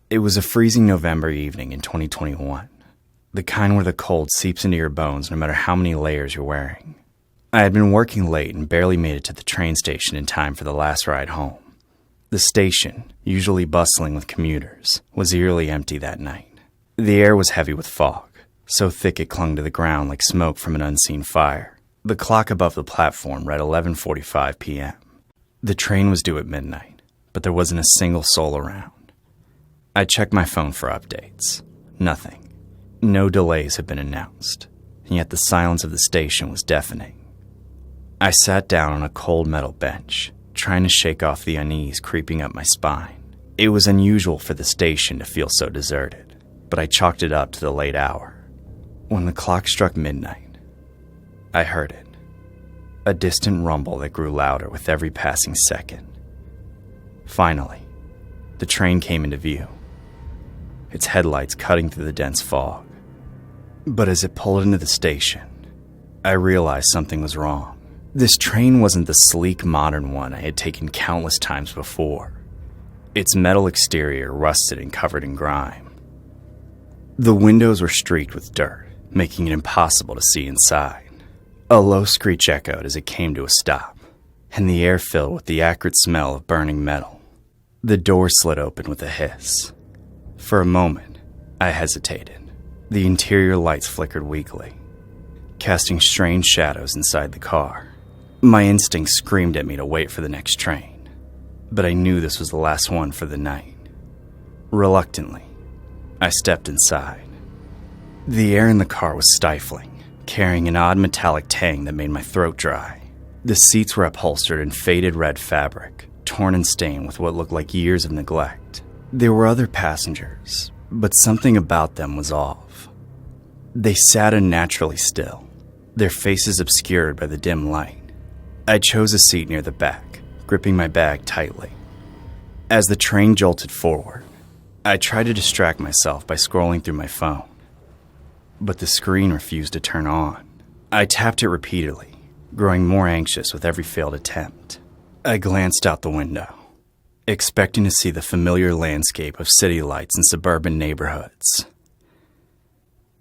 It was a freezing November evening in 2021, the kind where the cold seeps into your bones no matter how many layers you're wearing. I had been working late and barely made it to the train station in time for the last ride home. The station, usually bustling with commuters, was eerily empty that night. The air was heavy with fog, so thick it clung to the ground like smoke from an unseen fire. The clock above the platform read 11:45 p.m. The train was due at midnight, but there wasn't a single soul around. I checked my phone for updates. Nothing. No delays had been announced, and yet the silence of the station was deafening. I sat down on a cold metal bench, trying to shake off the unease creeping up my spine. It was unusual for the station to feel so deserted, but I chalked it up to the late hour. When the clock struck midnight, I heard it. A distant rumble that grew louder with every passing second. Finally, the train came into view, its headlights cutting through the dense fog. But as it pulled into the station, I realized something was wrong. This train wasn't the sleek modern one I had taken countless times before. Its metal exterior rusted and covered in grime. The windows were streaked with dirt, making it impossible to see inside. A low screech echoed as it came to a stop, and the air filled with the acrid smell of burning metal. The door slid open with a hiss. For a moment, I hesitated. The interior lights flickered weakly, casting strange shadows inside the car. My instincts screamed at me to wait for the next train, but I knew this was the last one for the night. Reluctantly, I stepped inside. The air in the car was stifling, carrying an odd metallic tang that made my throat dry. The seats were upholstered in faded red fabric, torn and stained with what looked like years of neglect. There were other passengers, but something about them was off. They sat unnaturally still, their faces obscured by the dim light. I chose a seat near the back, gripping my bag tightly. As the train jolted forward, I tried to distract myself by scrolling through my phone, but the screen refused to turn on. I tapped it repeatedly, growing more anxious with every failed attempt. I glanced out the window, expecting to see the familiar landscape of city lights and suburban neighborhoods.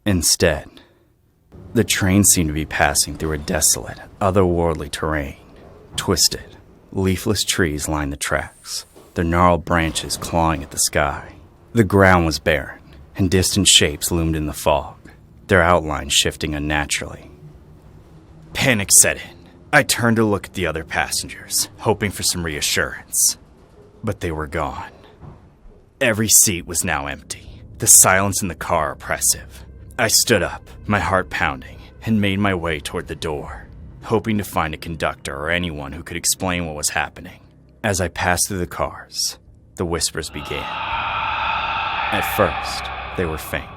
Instead, the train seemed to be passing through a desolate, otherworldly terrain. Twisted, leafless trees lined the tracks, their gnarled branches clawing at the sky. The ground was barren, and distant shapes loomed in the fog, their outlines shifting unnaturally. Panic set in. I turned to look at the other passengers, hoping for some reassurance. But they were gone. Every seat was now empty, the silence in the car oppressive. I stood up, my heart pounding, and made my way toward the door, hoping to find a conductor or anyone who could explain what was happening. As I passed through the cars, the whispers began. At first, they were faint,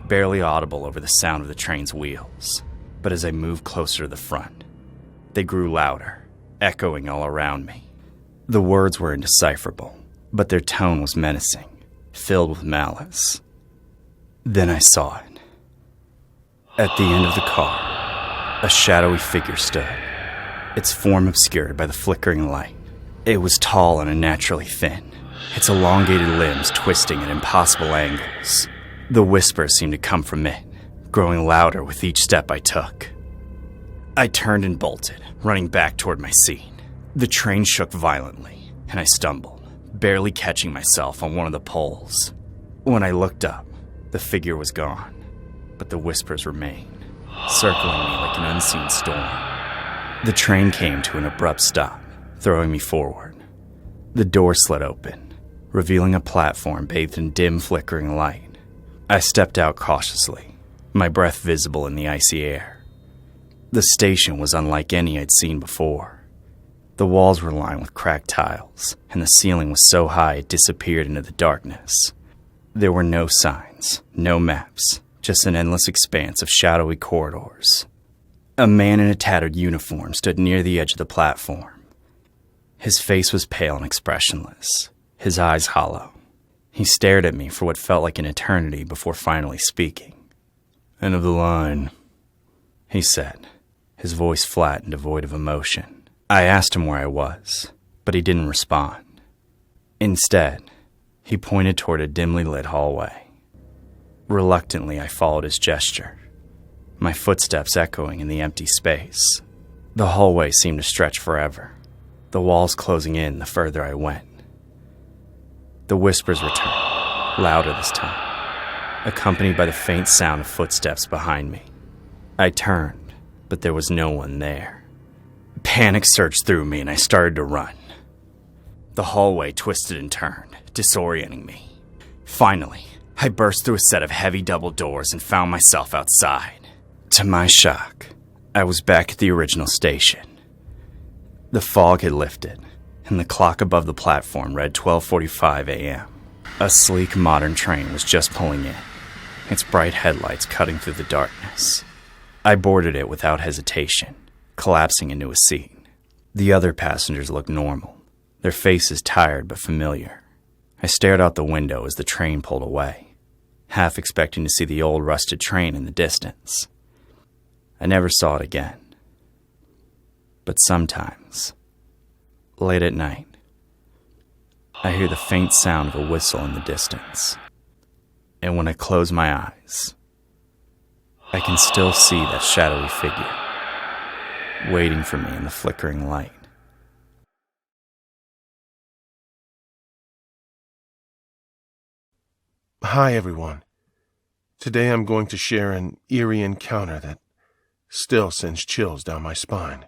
barely audible over the sound of the train's wheels. But as I moved closer to the front, they grew louder, echoing all around me. The words were indecipherable, but their tone was menacing, filled with malice. Then I saw it. At the end of the car, a shadowy figure stood, its form obscured by the flickering light. It was tall and unnaturally thin, its elongated limbs twisting at impossible angles. The whispers seemed to come from it, growing louder with each step I took. I turned and bolted, running back toward my seat. The train shook violently, and I stumbled, barely catching myself on one of the poles. When I looked up, the figure was gone, but the whispers remained, circling me like an unseen storm. The train came to an abrupt stop, throwing me forward. The door slid open, revealing a platform bathed in dim, flickering light. I stepped out cautiously, my breath visible in the icy air. The station was unlike any I'd seen before. The walls were lined with cracked tiles, and the ceiling was so high it disappeared into the darkness. There were no signs, no maps, just an endless expanse of shadowy corridors. A man in a tattered uniform stood near the edge of the platform. His face was pale and expressionless, his eyes hollow. He stared at me for what felt like an eternity before finally speaking. "End of the line," he said, his voice flat and devoid of emotion. I asked him where I was, but he didn't respond. Instead, He pointed toward a dimly lit hallway. Reluctantly, I followed his gesture, my footsteps echoing in the empty space. The hallway seemed to stretch forever, the walls closing in the further I went. The whispers returned, louder this time, accompanied by the faint sound of footsteps behind me. I turned, but there was no one there. Panic surged through me and I started to run. The hallway twisted and turned, disorienting me. Finally, I burst through a set of heavy double doors and found myself outside. To my shock, I was back at the original station. The fog had lifted, and the clock above the platform read 12:45 a.m. A sleek modern train was just pulling in, its bright headlights cutting through the darkness. I boarded it without hesitation, collapsing into a seat. The other passengers looked normal, their faces tired but familiar. I stared out the window as the train pulled away, half expecting to see the old rusted train in the distance. I never saw it again. But sometimes, late at night, I hear the faint sound of a whistle in the distance. And when I close my eyes, I can still see that shadowy figure, waiting for me in the flickering light. Hi, everyone. Today I'm going to share an eerie encounter that still sends chills down my spine.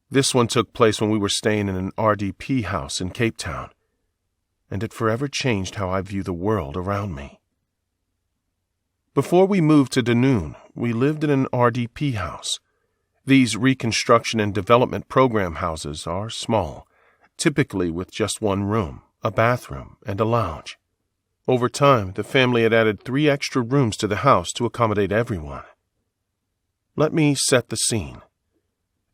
This one took place when we were staying in an RDP house in Cape Town, and it forever changed how I view the world around me. Before we moved to Dunoon, we lived in an RDP house. These reconstruction and development program houses are small, typically with just one room, a bathroom, and a lounge. Over time, the family had added 3 extra rooms to the house to accommodate everyone. Let me set the scene.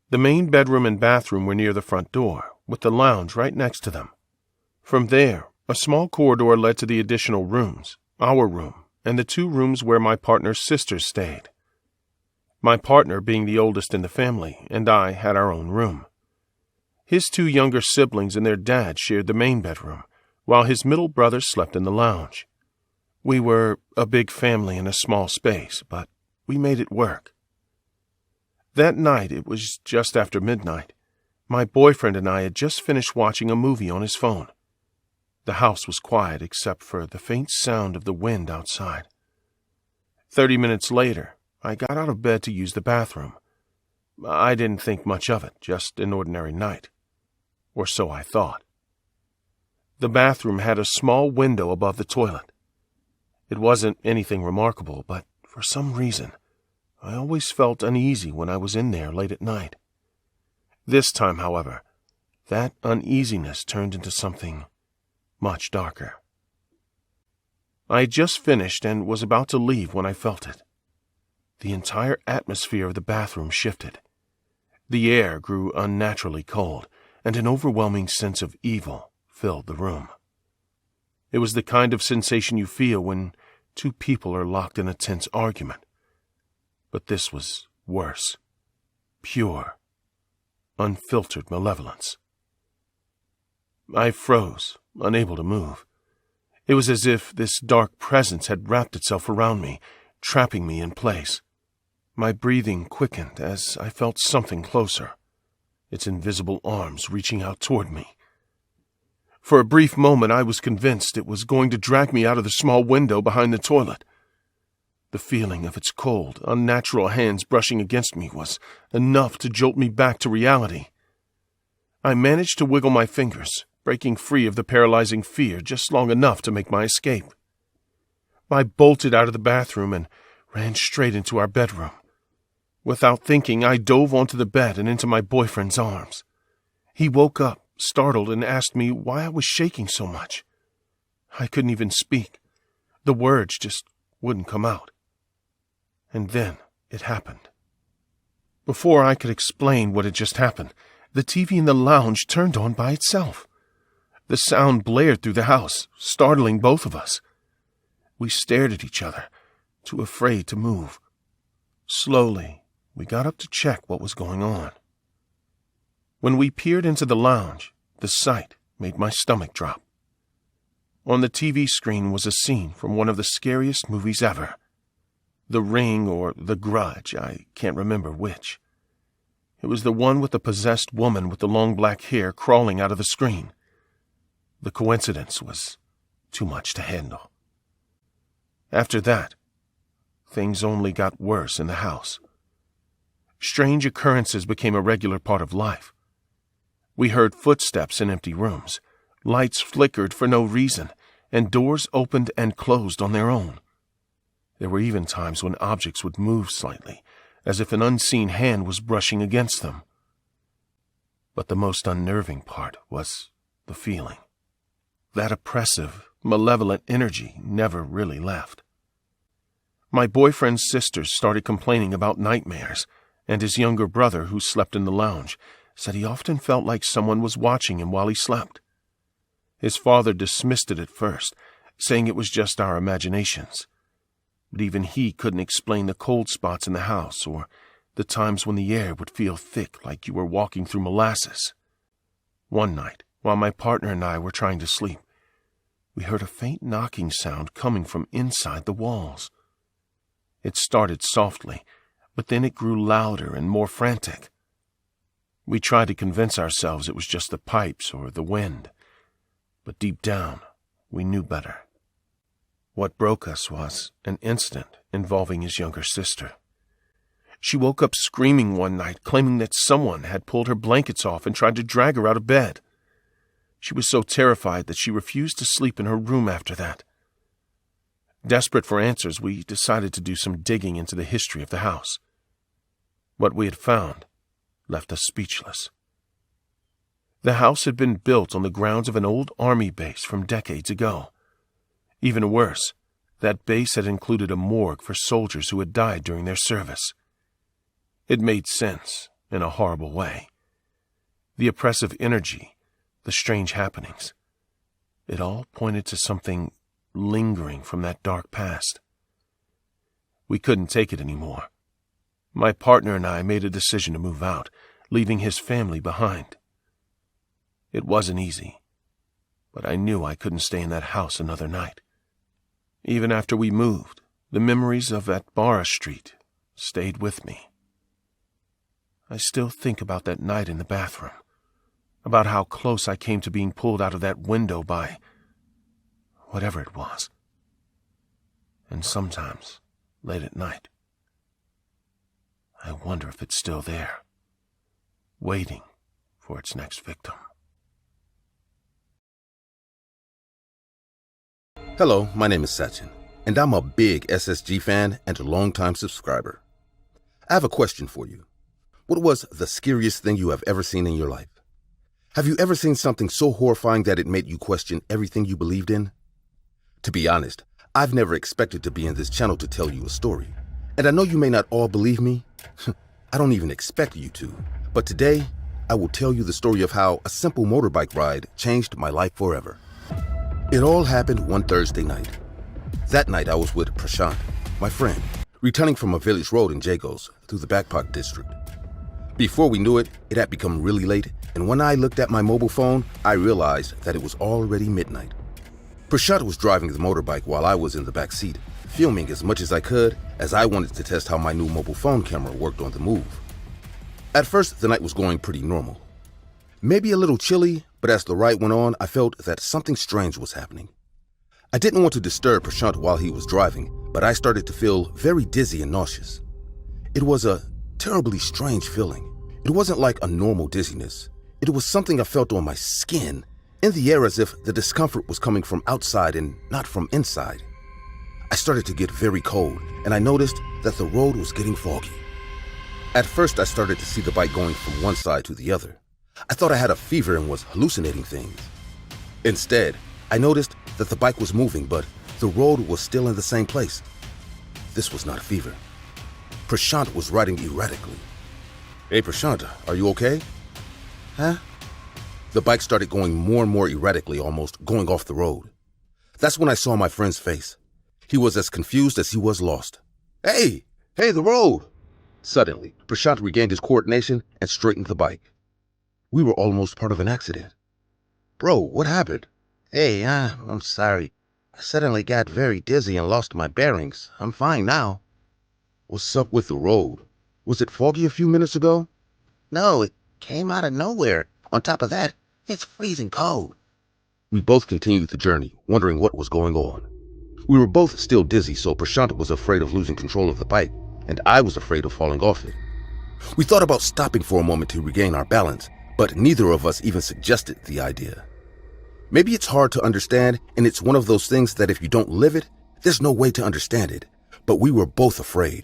The main bedroom and bathroom were near the front door, with the lounge right next to them. From there, a small corridor led to the additional rooms, our room, and the 2 rooms where my partner's sisters stayed. My partner being the oldest in the family, and I had our own room. His 2 younger siblings and their dad shared the main bedroom, while his middle brother slept in the lounge. We were a big family in a small space, but we made it work. That night, it was just after midnight. My boyfriend and I had just finished watching a movie on his phone. The house was quiet except for the faint sound of the wind outside. 30 minutes later, I got out of bed to use the bathroom. I didn't think much of it, just an ordinary night. Or so I thought. The bathroom had a small window above the toilet. It wasn't anything remarkable, but for some reason, I always felt uneasy when I was in there late at night. This time, however, that uneasiness turned into something much darker. I had just finished and was about to leave when I felt it. The entire atmosphere of the bathroom shifted. The air grew unnaturally cold, and an overwhelming sense of evil filled the room. It was the kind of sensation you feel when 2 people are locked in a tense argument. But this was worse. Pure, unfiltered malevolence. I froze, unable to move. It was as if this dark presence had wrapped itself around me, trapping me in place. My breathing quickened as I felt something closer, its invisible arms reaching out toward me. For a brief moment, I was convinced it was going to drag me out of the small window behind the toilet. The feeling of its cold, unnatural hands brushing against me was enough to jolt me back to reality. I managed to wiggle my fingers, breaking free of the paralyzing fear just long enough to make my escape. I bolted out of the bathroom and ran straight into our bedroom. Without thinking, I dove onto the bed and into my boyfriend's arms. He woke up, startled, and asked me why I was shaking so much. I couldn't even speak. The words just wouldn't come out. And then it happened. Before I could explain what had just happened, the TV in the lounge turned on by itself. The sound blared through the house, startling both of us. We stared at each other, too afraid to move. Slowly, we got up to check what was going on. When we peered into the lounge, the sight made my stomach drop. On the TV screen was a scene from one of the scariest movies ever. The Ring or The Grudge, I can't remember which. It was the one with the possessed woman with the long black hair crawling out of the screen. The coincidence was too much to handle. After that, things only got worse in the house. Strange occurrences became a regular part of life. We heard footsteps in empty rooms, lights flickered for no reason, and doors opened and closed on their own. There were even times when objects would move slightly, as if an unseen hand was brushing against them. But the most unnerving part was the feeling. That oppressive, malevolent energy never really left. My boyfriend's sisters started complaining about nightmares, and his younger brother, who slept in the lounge, said he often felt like someone was watching him while he slept. His father dismissed it at first, saying it was just our imaginations. But even he couldn't explain the cold spots in the house or the times when the air would feel thick like you were walking through molasses. One night, while my partner and I were trying to sleep, we heard a faint knocking sound coming from inside the walls. It started softly, but then it grew louder and more frantic. We tried to convince ourselves it was just the pipes or the wind, but deep down, we knew better. What broke us was an incident involving his younger sister. She woke up screaming one night, claiming that someone had pulled her blankets off and tried to drag her out of bed. She was so terrified that she refused to sleep in her room after that. Desperate for answers, we decided to do some digging into the history of the house. What we had found left us speechless. The house had been built on the grounds of an old army base from decades ago. Even worse, that base had included a morgue for soldiers who had died during their service. It made sense in a horrible way. The oppressive energy, the strange happenings, it all pointed to something lingering from that dark past. We couldn't take it anymore. My partner and I made a decision to move out, leaving his family behind. It wasn't easy, but I knew I couldn't stay in that house another night. Even after we moved, the memories of Atbara Street stayed with me. I still think about that night in the bathroom, about how close I came to being pulled out of that window by whatever it was. And sometimes, late at night, I wonder if it's still there, waiting for its next victim. Hello, my name is Sachin, and I'm a big SSG fan and a longtime subscriber. I have a question for you. What was the scariest thing you have ever seen in your life? Have you ever seen something so horrifying that it made you question everything you believed in? To be honest, I've never expected to be in this channel to tell you a story. And I know you may not all believe me. I don't even expect you to. But today, I will tell you the story of how a simple motorbike ride changed my life forever. It all happened one Thursday night. That night I was with Prashant, my friend, returning from a village road in Jagos through the Backpack district. Before we knew it, it had become really late, and when I looked at my mobile phone, I realized that it was already midnight. Prashant was driving the motorbike while I was in the back seat, filming as much as I could, as I wanted to test how my new mobile phone camera worked on the move. At first, the night was going pretty normal. Maybe a little chilly, but as the ride went on, I felt that something strange was happening. I didn't want to disturb Prashant while he was driving, but I started to feel very dizzy and nauseous. It was a terribly strange feeling. It wasn't like a normal dizziness. It was something I felt on my skin, in the air, as if the discomfort was coming from outside and not from inside. I started to get very cold, and I noticed that the road was getting foggy. At first, I started to see the bike going from one side to the other. I thought I had a fever and was hallucinating things. Instead, I noticed that the bike was moving, but the road was still in the same place. This was not a fever. Prashant was riding erratically. Hey Prashant, are you okay? Huh? The bike started going more and more erratically, almost going off the road. That's when I saw my friend's face. He was as confused as he was lost. Hey, the road! Suddenly, Prashant regained his coordination and straightened the bike. We were almost part of an accident. Bro, what happened? Hey, I'm sorry. I suddenly got very dizzy and lost my bearings. I'm fine now. What's up with the road? Was it foggy a few minutes ago? No, it came out of nowhere. On top of that, it's freezing cold. We both continued the journey, wondering what was going on. We were both still dizzy, so Prashant was afraid of losing control of the bike, and I was afraid of falling off it. We thought about stopping for a moment to regain our balance, but neither of us even suggested the idea. Maybe it's hard to understand, and it's one of those things that if you don't live it, there's no way to understand it, but we were both afraid.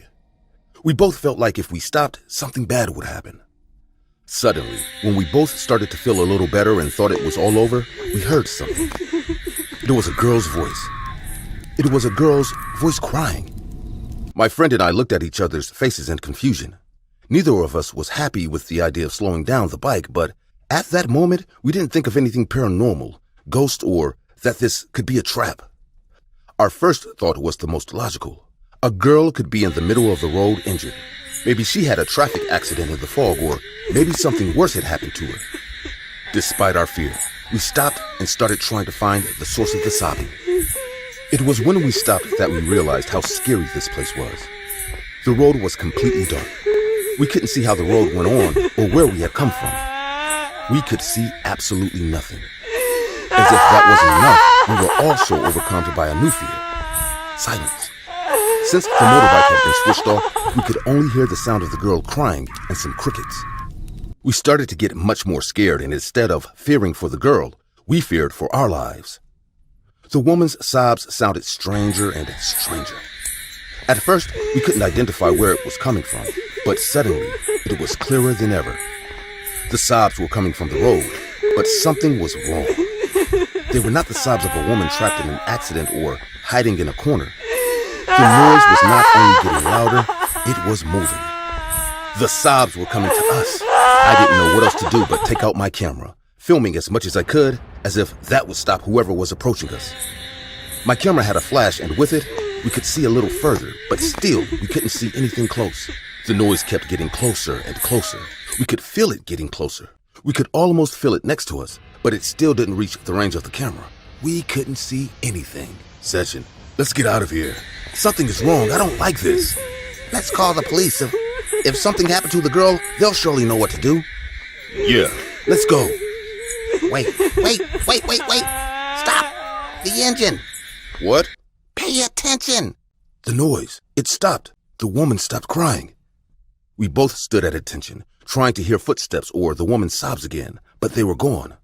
We both felt like if we stopped, something bad would happen. Suddenly, when we both started to feel a little better and thought it was all over, we heard something. It was a girl's voice. It was a girl's voice crying. My friend and I looked at each other's faces in confusion. Neither of us was happy with the idea of slowing down the bike, but at that moment, we didn't think of anything paranormal, ghost, or that this could be a trap. Our first thought was the most logical. A girl could be in the middle of the road injured. Maybe she had a traffic accident in the fog, or maybe something worse had happened to her. Despite our fear, we stopped and started trying to find the source of the sobbing. It was when we stopped that we realized how scary this place was. The road was completely dark. We couldn't see how the road went on or where we had come from. We could see absolutely nothing. As if that wasn't enough, we were also overcome by a new fear. Silence. Since the motorbike had been switched off, we could only hear the sound of the girl crying and some crickets. We started to get much more scared, and instead of fearing for the girl, we feared for our lives. The woman's sobs sounded stranger and stranger. At first, we couldn't identify where it was coming from, but suddenly, it was clearer than ever. The sobs were coming from the road, but something was wrong. They were not the sobs of a woman trapped in an accident or hiding in a corner. The noise was not only getting louder, it was moving. The sobs were coming to us. I didn't know what else to do but take out my camera, filming as much as I could, as if that would stop whoever was approaching us. My camera had a flash, and with it, we could see a little further, but still, we couldn't see anything close. The noise kept getting closer and closer. We could feel it getting closer. We could almost feel it next to us, but it still didn't reach the range of the camera. We couldn't see anything. Session, let's get out of here. Something is wrong. I don't like this. Let's call the police. If something happened to the girl, they'll surely know what to do. Yeah, let's go. Wait. Stop! The engine! What? Pay attention! The noise. It stopped. The woman stopped crying. We both stood at attention, trying to hear footsteps or the woman's sobs again, but they were gone.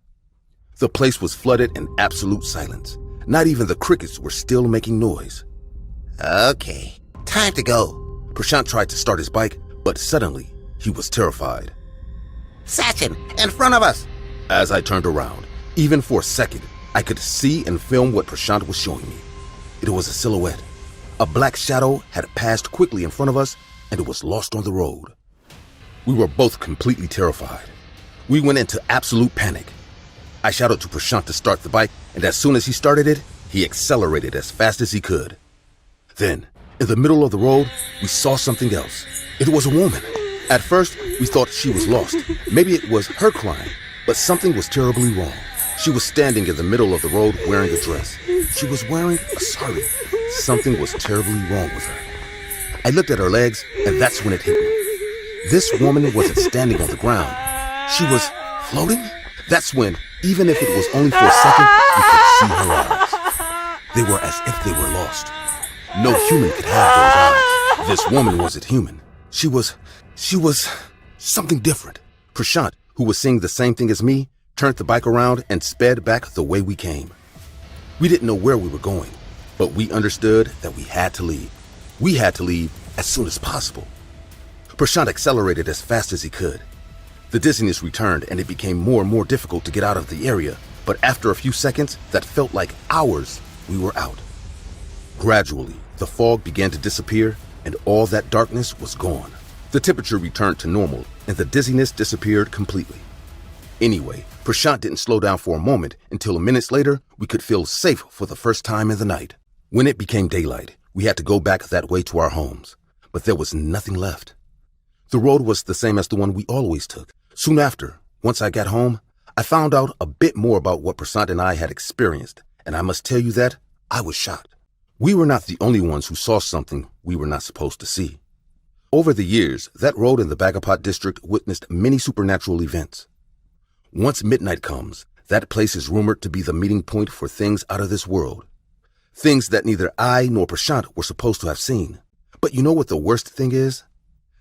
The place was flooded in absolute silence. Not even the crickets were still making noise. Okay, time to go. Prashant tried to start his bike, but suddenly, he was terrified. Sachin, in front of us! As I turned around, even for a second, I could see and film what Prashant was showing me. It was a silhouette. A black shadow had passed quickly in front of us, and it was lost on the road. We were both completely terrified. We went into absolute panic. I shouted to Prashant to start the bike, and as soon as he started it, he accelerated as fast as he could. Then, in the middle of the road, we saw something else. It was a woman. At first, we thought she was lost. Maybe it was her crying, but something was terribly wrong. She was standing in the middle of the road wearing a dress. She was wearing a sari. Something was terribly wrong with her. I looked at her legs, and that's when it hit me. This woman wasn't standing on the ground. She was floating? That's when, even if it was only for a second, we could see her eyes. They were as if they were lost. No human could have those eyes. This woman wasn't human. She was something different. Prashant, who was seeing the same thing as me, turned the bike around and sped back the way we came. We didn't know where we were going, but we understood that we had to leave. We had to leave as soon as possible. Prashant accelerated as fast as he could. The dizziness returned and it became more and more difficult to get out of the area, but after a few seconds that felt like hours, we were out. Gradually, the fog began to disappear and all that darkness was gone. The temperature returned to normal and the dizziness disappeared completely. Anyway, Prashant didn't slow down for a moment until minutes later we could feel safe for the first time in the night. When it became daylight, we had to go back that way to our homes, but there was nothing left. The road was the same as the one we always took. Soon after, once I got home, I found out a bit more about what Prasant and I had experienced, and I must tell you that I was shocked. We were not the only ones who saw something we were not supposed to see. Over the years, that road in the Bagapat district witnessed many supernatural events. Once midnight comes, that place is rumored to be the meeting point for things out of this world. Things that neither I nor Prashant were supposed to have seen. But you know what the worst thing is?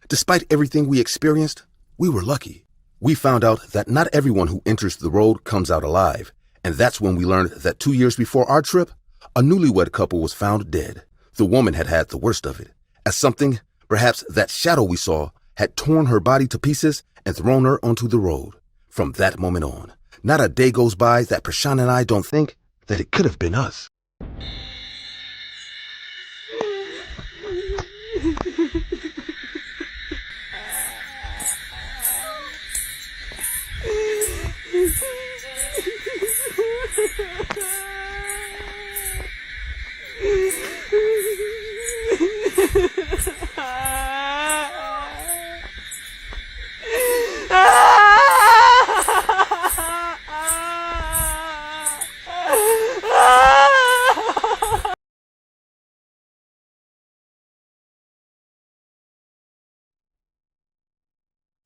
Despite everything we experienced, we were lucky. We found out that not everyone who enters the road comes out alive, and that's when we learned that 2 years before our trip, a newlywed couple was found dead. The woman had had the worst of it, as something, perhaps that shadow we saw, had torn her body to pieces and thrown her onto the road. From that moment on, not a day goes by that Prashant and I don't think that it could have been us.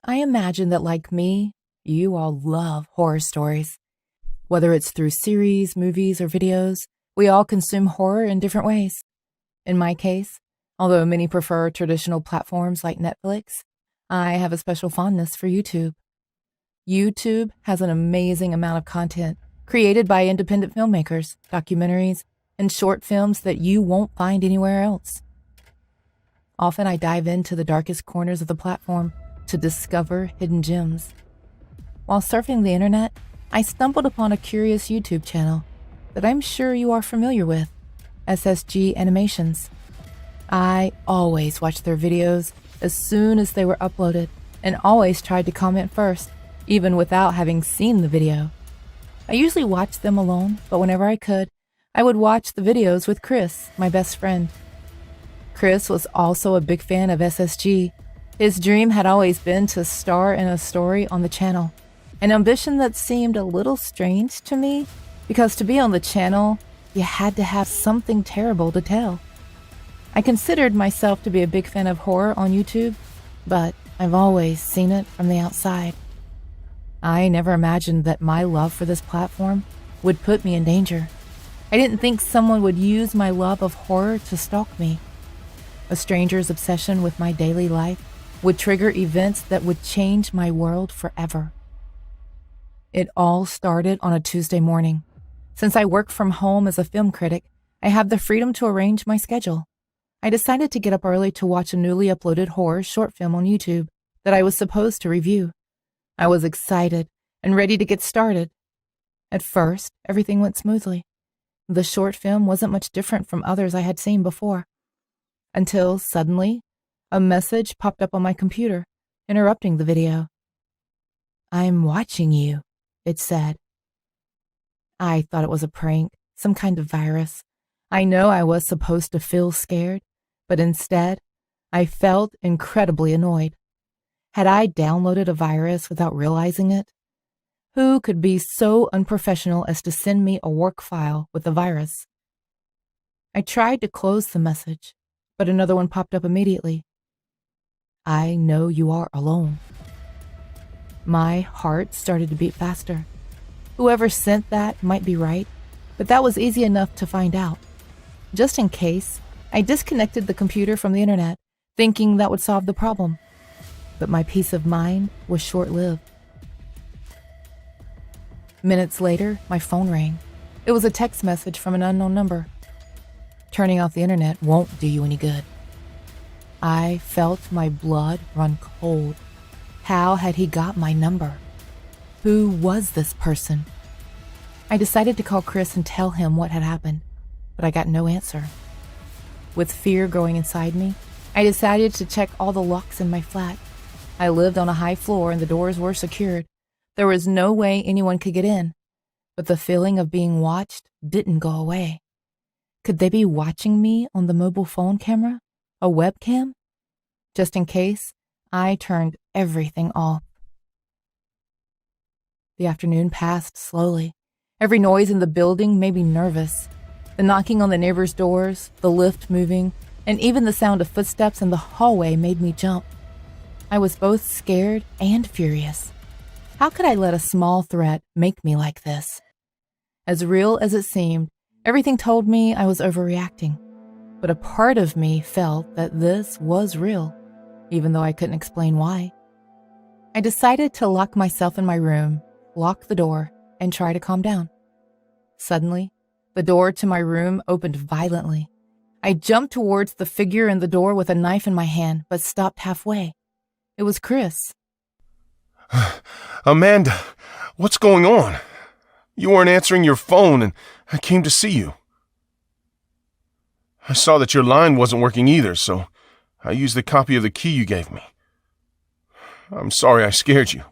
I imagine that, like me, you all love horror stories. Whether it's through series, movies, or videos, we all consume horror in different ways. In my case, although many prefer traditional platforms like Netflix, I have a special fondness for YouTube. YouTube has an amazing amount of content created by independent filmmakers, documentaries, and short films that you won't find anywhere else. Often I dive into the darkest corners of the platform to discover hidden gems. While surfing the internet, I stumbled upon a curious YouTube channel that I'm sure you are familiar with, SSG Animations. I always watched their videos as soon as they were uploaded and always tried to comment first, even without having seen the video. I usually watched them alone, but whenever I could, I would watch the videos with Chris, my best friend. Chris was also a big fan of SSG. His dream had always been to star in a story on the channel, an ambition that seemed a little strange to me because to be on the channel, you had to have something terrible to tell. I considered myself to be a big fan of horror on YouTube, but I've always seen it from the outside. I never imagined that my love for this platform would put me in danger. I didn't think someone would use my love of horror to stalk me. A stranger's obsession with my daily life would trigger events that would change my world forever. It all started on a Tuesday morning. Since I work from home as a film critic, I have the freedom to arrange my schedule. I decided to get up early to watch a newly uploaded horror short film on YouTube that I was supposed to review. I was excited and ready to get started. At first, everything went smoothly. The short film wasn't much different from others I had seen before. Until suddenly, a message popped up on my computer, interrupting the video. "I'm watching you," it said. I thought it was a prank, some kind of virus. I know I was supposed to feel scared, but instead, I felt incredibly annoyed. Had I downloaded a virus without realizing it? Who could be so unprofessional as to send me a work file with a virus? I tried to close the message, but another one popped up immediately. "I know you are alone." My heart started to beat faster. Whoever sent that might be right, but that was easy enough to find out. Just in case, I disconnected the computer from the internet, thinking that would solve the problem. But my peace of mind was short-lived. Minutes later, my phone rang. It was a text message from an unknown number. Turning off the internet won't do you any good. I felt my blood run cold. How had he got my number? Who was this person? I decided to call Chris and tell him what had happened, but I got no answer. With fear growing inside me, I decided to check all the locks in my flat. I lived on a high floor and the doors were secured. There was no way anyone could get in, but the feeling of being watched didn't go away. Could they be watching me on the mobile phone camera? A webcam? Just in case, I turned everything off. The afternoon passed slowly. Every noise in the building made me nervous. The knocking on the neighbors' doors, the lift moving, and even the sound of footsteps in the hallway made me jump. I was both scared and furious. How could I let a small threat make me like this? As real as it seemed, everything told me I was overreacting. But a part of me felt that this was real, even though I couldn't explain why. I decided to lock myself in my room, lock the door, and try to calm down. Suddenly, the door to my room opened violently. I jumped towards the figure in the door with a knife in my hand, but stopped halfway. It was Chris. Amanda, what's going on? You weren't answering your phone, and I came to see you. I saw that your line wasn't working either, so I used the copy of the key you gave me. I'm sorry I scared you.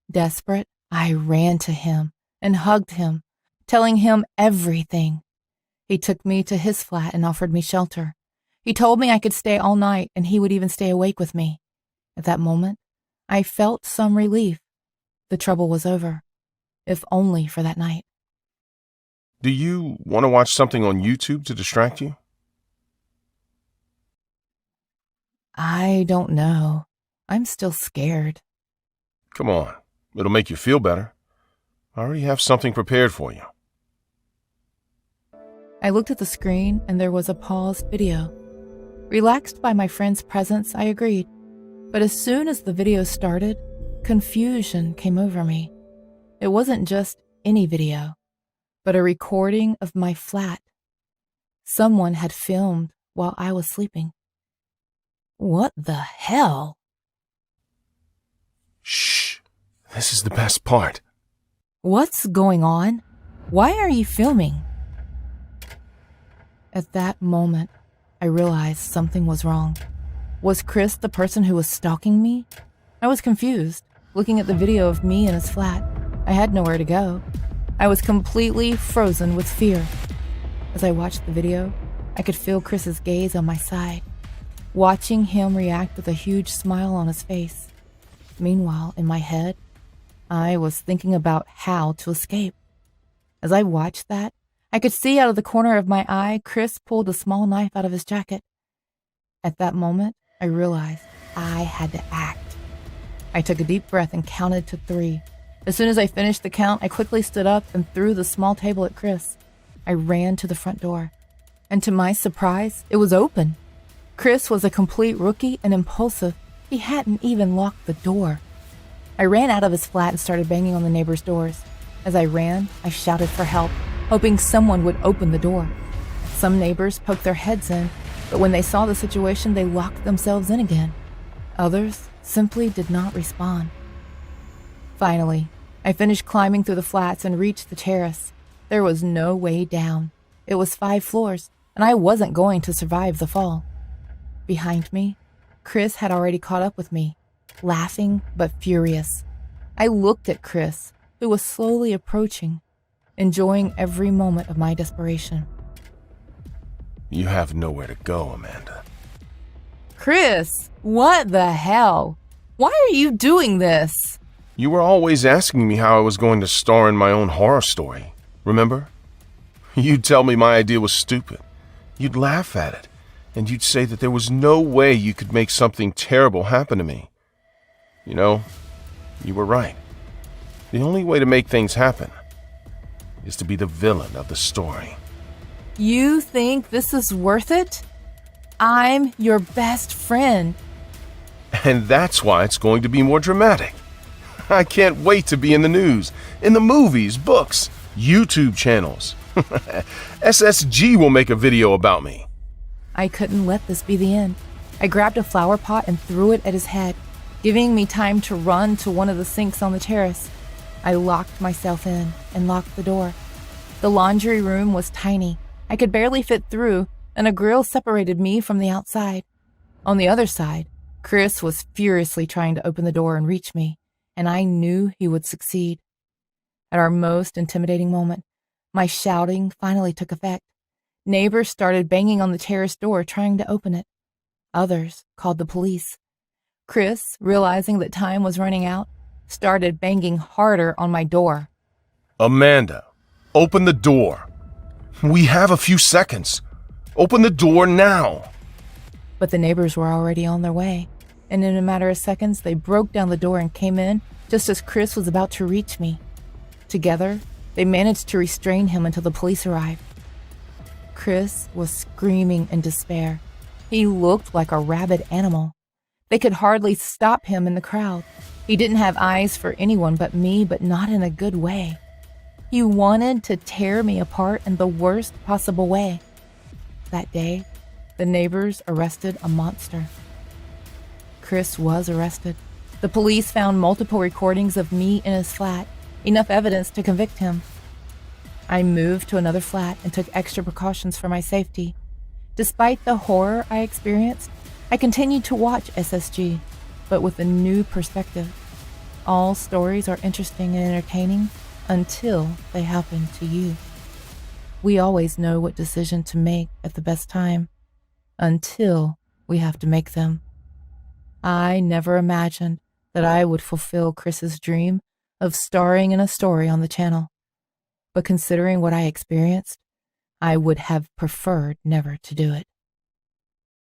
Desperate, I ran to him and hugged him, telling him everything. He took me to his flat and offered me shelter. He told me I could stay all night and he would even stay awake with me. At that moment, I felt some relief. The trouble was over, if only for that night. Do you want to watch something on YouTube to distract you? I don't know. I'm still scared. Come on, it'll make you feel better. I already have something prepared for you. I looked at the screen and there was a paused video. Relaxed by my friend's presence, I agreed. But as soon as the video started, confusion came over me. It wasn't just any video, but a recording of my flat. Someone had filmed while I was sleeping. What the hell? Shh, this is the best part. What's going on? Why are you filming? At that moment, I realized something was wrong. Was Chris the person who was stalking me? I was confused, looking at the video of me in his flat. I had nowhere to go. I was completely frozen with fear. As I watched the video, I could feel Chris's gaze on my side, watching him react with a huge smile on his face. Meanwhile, in my head, I was thinking about how to escape. As I watched that, I could see out of the corner of my eye Chris pulled a small knife out of his jacket. At that moment, I realized I had to act. I took a deep breath and counted to 3. As soon as I finished the count, I quickly stood up and threw the small table at Chris. I ran to the front door, and to my surprise, it was open. Chris was a complete rookie and impulsive. He hadn't even locked the door. I ran out of his flat and started banging on the neighbors' doors. As I ran, I shouted for help, hoping someone would open the door. Some neighbors poked their heads in, but when they saw the situation, they locked themselves in again. Others simply did not respond. Finally, I finished climbing through the flats and reached the terrace. There was no way down. It was 5 floors, and I wasn't going to survive the fall. Behind me, Chris had already caught up with me, laughing but furious. I looked at Chris, who was slowly approaching, enjoying every moment of my desperation. You have nowhere to go, Amanda. Chris, what the hell? Why are you doing this? You were always asking me how I was going to star in my own horror story, remember? You'd tell me my idea was stupid. You'd laugh at it, and you'd say that there was no way you could make something terrible happen to me. You know, you were right. The only way to make things happen is to be the villain of the story. You think this is worth it? I'm your best friend. And that's why it's going to be more dramatic. I can't wait to be in the news, in the movies, books, YouTube channels. SSG will make a video about me. I couldn't let this be the end. I grabbed a flower pot and threw it at his head, giving me time to run to one of the sinks on the terrace. I locked myself in and locked the door. The laundry room was tiny. I could barely fit through, and a grill separated me from the outside. On the other side, Chris was furiously trying to open the door and reach me, and I knew he would succeed. At our most intimidating moment, my shouting finally took effect. Neighbors started banging on the terrace door trying to open it. Others called the police. Chris, realizing that time was running out, started banging harder on my door. Amanda, open the door. We have a few seconds. Open the door now. But the neighbors were already on their way, and in a matter of seconds, they broke down the door and came in just as Chris was about to reach me. Together, they managed to restrain him until the police arrived. Chris was screaming in despair. He looked like a rabid animal. They could hardly stop him in the crowd. He didn't have eyes for anyone but me, but not in a good way. He wanted to tear me apart in the worst possible way. That day, the neighbors arrested a monster. Chris was arrested. The police found multiple recordings of me in his flat, enough evidence to convict him. I moved to another flat and took extra precautions for my safety. Despite the horror I experienced, I continued to watch SSG, but with a new perspective. All stories are interesting and entertaining until they happen to you. We always know what decision to make at the best time, until we have to make them. I never imagined that I would fulfill Chris's dream of starring in a story on the channel. But considering what I experienced, I would have preferred never to do it.